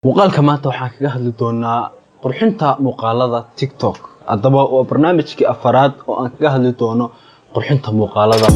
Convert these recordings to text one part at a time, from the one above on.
muuqaalka maanta waxaan kaga hadli doonaa qurxinta muuqaalada TikTok. Haddaba waa barnaamijkii afaraad oo aan kaga hadli doono qurxinta muuqaalada.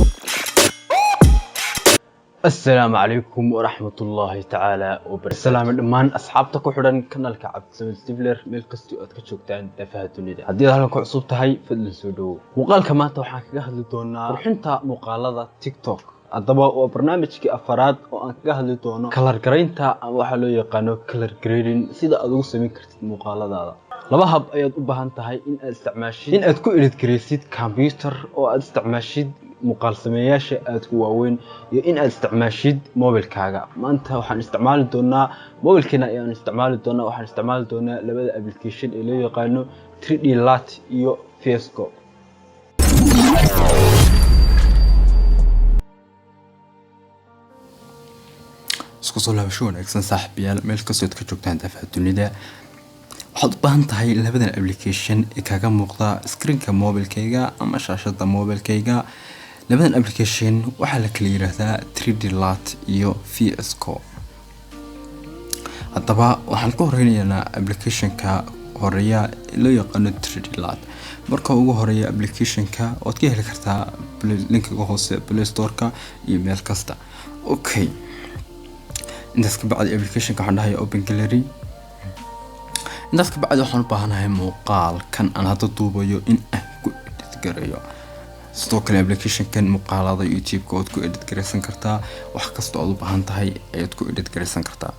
Assalaamu calaykum waraxmatullaahi tacaala wabarakaatuh. Salaam dhammaan asxaabta ku xidhan kanaalka Cabdisamed Stifler meel kasta oo aad ka joogtaan daafaha dunida. Haddii aad halkan ku cusub tahay fadlan soo dhawow. Muuqaalka maanta waxaan kaga hadli doonaa qurxinta muuqaalada TikTok. haddaba waa barnaamijkii afaraad oo aan kaga hadli doono color garaynta ama waxa loo yaqaano color grading sida aad ugu sameyn kartid muuqaaladaada. laba hab ayaad u baahan tahay in aad ku edit gareysid computer oo aad isticmaashid muuqaal sameeyaasha aad ku waaweyn iyo in aad isticmaashid mobilkaaga. maanta waxaan isticmaali doonaa mobilkeena waxaan isticmaali doonaa labada application ee loo yaqaano 3D Lat iyo Fiasco. isku soo laabasho wanaagsan saaxiibayaal meel kasta oo ka joogtaan daafaha dunida. waxaad u baahan tahay labadan application ee kaga muuqda screenka mobilkayga ama shaashada mobilkayga. labadan application waxaa la kala yiraahdaa 3D Lat iyo Fiasco. haddaba waxaan ku horeynaynaa applicationka horeeya loo yaqaano 3D Lat. marka ugu horeeya applicationka waad ka heli kartaa linkiga hoose Play Store-ka iyo meel kasta. okay, intaas ka bacdi applicationka waxaan dhahay open gallery. intaas ka bacdi waxaan u baahanahay muuqaalkan aan hadda duubayo in aan ku edit gareeyo. sidoo kale applicationkan muuqaalada YouTube-ka waad ku edit gareysan kartaa, wax kasta oo aad u baahan tahay ayaad ku edit gareysan kartaa.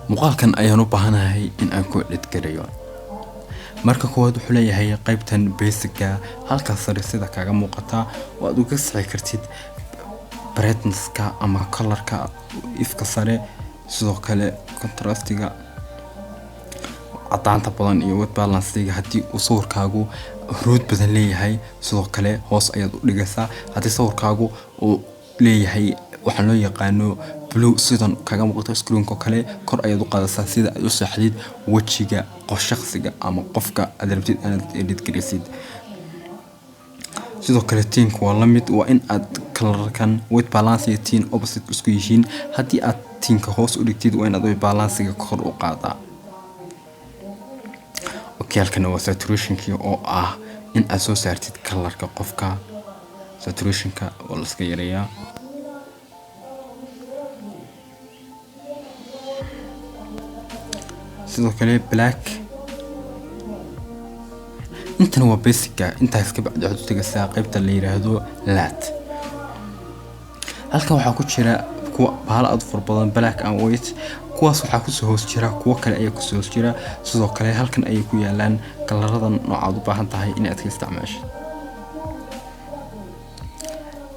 muuqaalkan ayaan u baahanahay in aan ku edit gareeyo. marka koowaad wuxuu leeyahay qaybtan basic-ka halkaas sare sida kaga muuqata oo aad uga sixi kartid brightness-ka ama color-ka ifka sare, sidoo kale contrast-ga, cadaanta badan iyo white balance-ga haddii uu sawirkaagu huruud badan leeyahay. sidoo kale hoos ayaad u dhigaysaa haddii sawirkaagu uu leeyahay waxaan loo yaqaano blue sidan kaga muuqato screen-ka kale kor ayaad u qaadaysaa sida aad u saxdid wajiga qof shakhsiga ama qofka aad rabtid inaad edit gareysid. sidoo kale tint waa la mid, waa in aad color-kan white balance iyo tint opposite isku yihiin. haddii aad tint-ka hoos u dhigtid waa in aad white balance-ga kor u qaadaa. okay, halkan waa saturation-ki oo ah in aad soo saartid color-ka qofka. saturation-ka oo la iska yareeyaa. sidoo kale black. intan waa basic-ka. intaas ka bacdi waxaad u tagaysaa qaybta la yiraahdo Lat. halkan waxaa ku jira kuwa bahal aad fur badan black and white. kuwaas waxaa ku soo hoos jira kuwa kale ayaa ku soo hoos jira. sidoo kale halkan ay ku yaalaan kalaradan noocaad u baahan tahay in aad ka isticmaasho.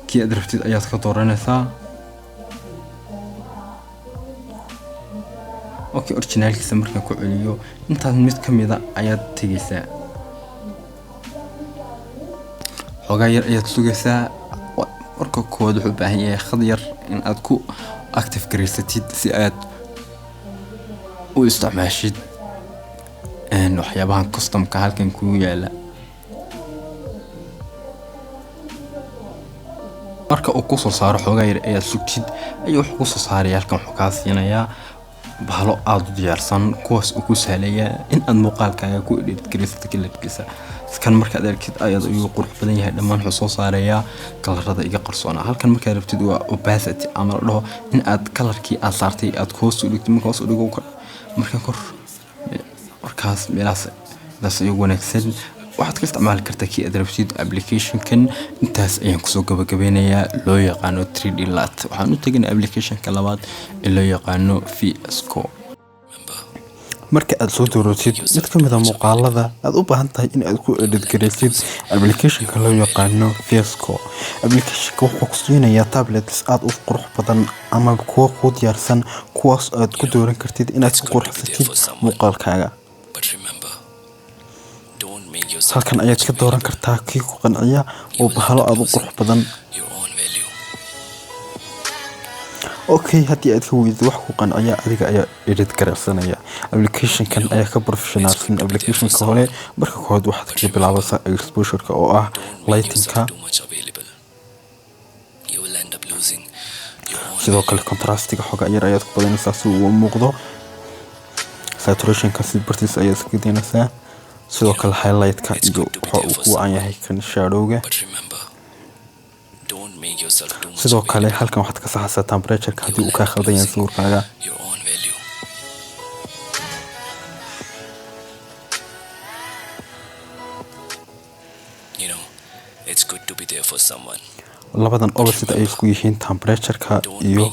kii aad rabtid ayaad ka dooranaysaa. okay, originalkiisa markaan ku celiyo intaas mid kamida ayaad tagaysaa. xogaa yar ayaad sugaysaa. marka koowaad wuxuu u baahan yahay khad yar in aad ku active gareysatid si aad u isticmaashid waxyaabahan custom-ka halkan kugu yaala. marka uu kusoo saaro xogaa yar ayaad sugtid ayuu wuxuu kusoo saaraya. halkan wuxuu kaa siinayaa bahalo aad u diyaarsan kuwaas uu ku sahlaya in aad muuqaalkaaga ku edit gareysid kalarkiisa. kan markaad arkid ayaad ugu qurux badan yahay. dhammaan wuxuu soo saarayaa kalarada iga qarsoona. halkan markaad rabtid waa opacity ama la dhaho in aad kalarkii aad saartay aad hoos u dhigtid. marka hoos u dhigo marka kor markaas meelahaas iyagu wanaagsan waxaad ka isticmaali kartaa kii aad rabtid application-kan. intaas ayaan kusoo gabagabeynayaa loo yaqaano 3D Lat. waxaan u tegaynaa application-ka labaad ee loo yaqaano Fiasco. marka aad soo dooratid mid ka mid ah muuqaalada aad u baahan tahay in aad ku edit gareysid application-ka loo yaqaano Fiasco. application-ka wuxuu ku siinayaa tablets aad u qurux badan ama kuwa ku diyaarsan kuwaas aad ku dooran kartid inaad ku qurxisatid muuqaalkaaga. halkan ayaad ka dooran kartaa kii ku qanciya oo bahalo aad u qurux badan. okay haddii aad ka weydo wax ku qancaya adiga ayaa edit garaysanaya application-kan ayaa ka professionalsan application-ka hore marka koowaad waxaad ka bilaabaysaa exposure-ka oo ah lighting-ka sidoo kale contrast-ga xogaa yar ayaad ku badanaysaa si uu u muuqdo saturation-ka si bartiis ayaad iska daynaysaa sidoo kale highlight-ka iyo waxa uu ku wacan yahay kan shadow-ga sidoo kale halkan waxaad ka saxaysaa temperature-ka haddii uu ka khaldan yahay sawirkaaga labadan opposite ay isku yihiin temperature-ka iyo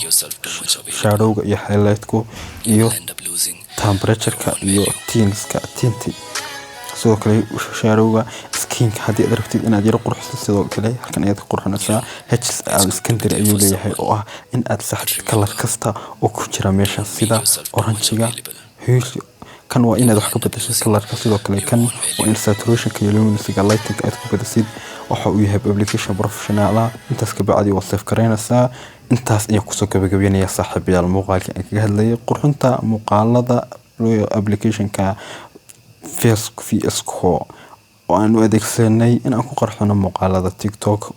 shadow-ga iyo highlight-ku iyo temperature-ka iyo tinti sidoo kale shadow-ga skin-ka haddii aad rabtid inaad yaro qurxiso sidoo kale halkan ayaad ka qurxinaysaa HSL secondary ayuu leeyahay oo ah in aad saxdid color kasta oo ku jira meesha sida orange-ga huge kan waa inaad wax ka bedesho colorka sidoo kale kan waa in saturation-ka iyo luminosity-ga lighting aad ku bedesid waxa uu yahay application professional ah intaas ka bacdi waa save gareynaysaa intaas ayaan kusoo gabagabeynaya saaxiibayaal muuqaalka aan kaga hadlayay qurxinta muuqaalada application-ka VS Code oo aan u adeegsanay in aan ku qarxino muuqaalada TikTok